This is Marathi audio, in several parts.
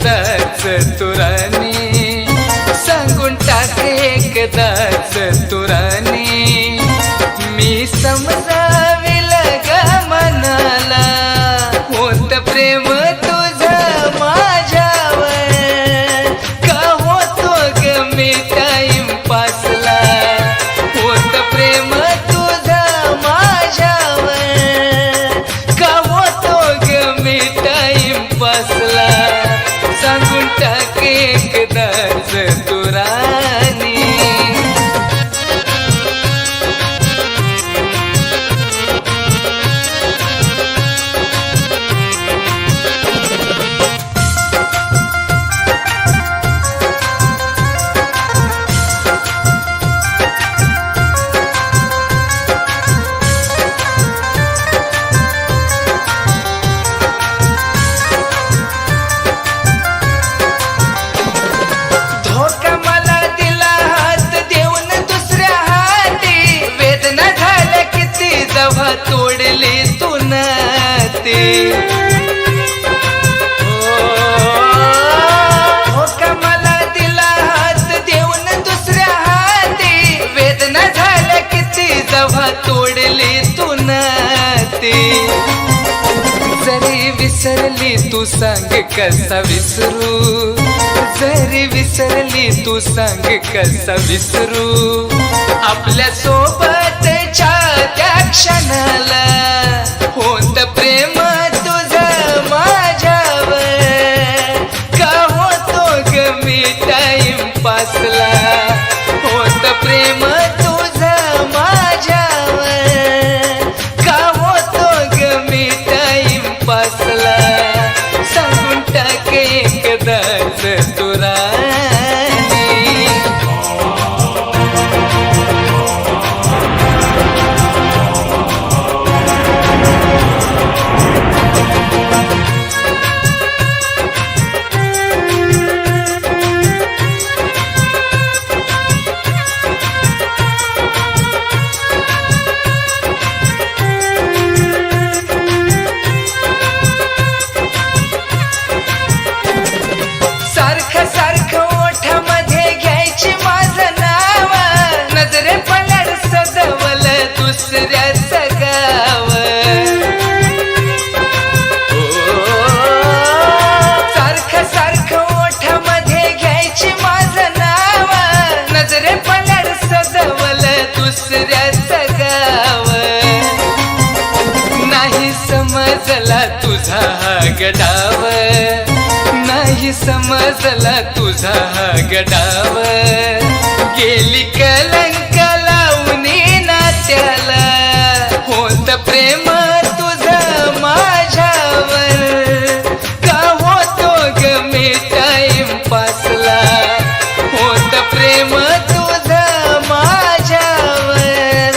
एकदाच तुरानी, सांगून टाक एकदाच तुरानी, मी समजाविल ग मनाला, होत प्रेम तुझं माझ्यावर, का होतो ग मी टाइम पासला, होत प्रेम तुझं माझ्यावर, का होतो ग मी टाइम पासला, सांगून टाक एकदाच तुरानी. तोडली तू नाते, हो का मला दिला हात देऊन दुसऱ्या हाती, वेदना झाल्या किती जेव्हा तोडली तू नाते, जरी विसरली तू सांग कसा विसरू, जरी विसरली तू सांग कसा विसरू, आपल्या सोबतच्या त्या क्षणाला, होत प्रेम तुझं माझ्यावर, का होतो ग मी टाइम पासला, होत प्रेम तुझं माझ्यावर, का होतो ग मी टाइम पासला, सांगून टाक एकदाच तुरानी. दुसऱ्याचं गाव, सारखं सारखं ओठामध्ये घ्यायची माझं नाव, नजरे पलड सजवलं दुसऱ्याचं गाव, नाही समजला तुझा हा गडाव, नाही समजला तुझा हा गडाव, गेली कलंक लावून नात्याला, होत प्रेम तुझं माझ्यावर, का होतो ग मी टाइम पासला, होत प्रेम तुझं माझ्यावर,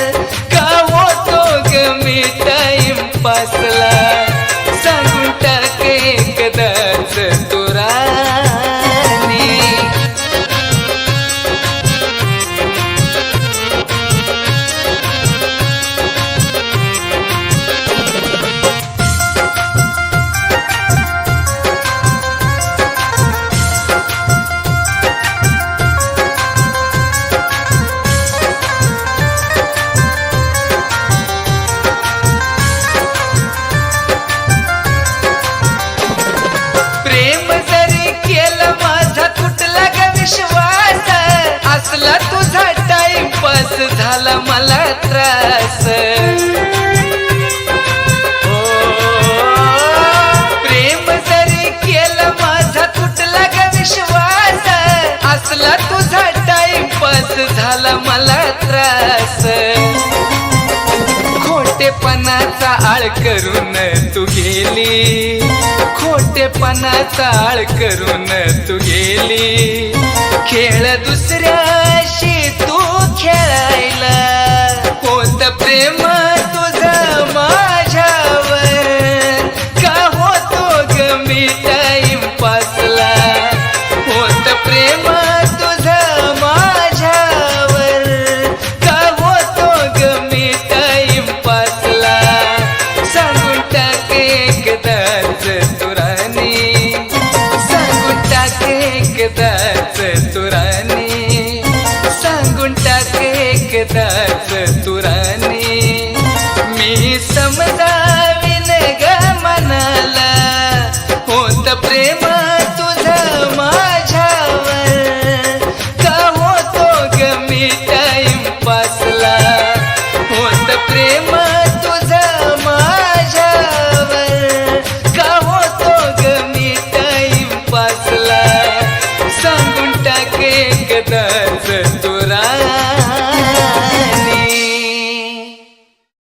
का होतो ग मी टाइम पासला, सांगून टाक एकदाच तुरानी. असला तुझा टाइमपास झाला मला त्रास, प्रेम जरी केलं माझा तुटला ग विश्वास, असला तुझा टाइमपास झाला मला त्रास, खोटेपणाचा आळ करून तू गेली, खोटेपणाचा आळ करून तू गेली, खेळ दुसऱ्याशी तू खेळायला, होत प्रेम तुझं माझ्यावर, का होतो ग मी टाइम पासला, होत प्रेम तुझं माझ्यावर, का होतो ग मी टाइम पासला, सांगून टाक एकदाच तुरानी, सांगून टाके एकदा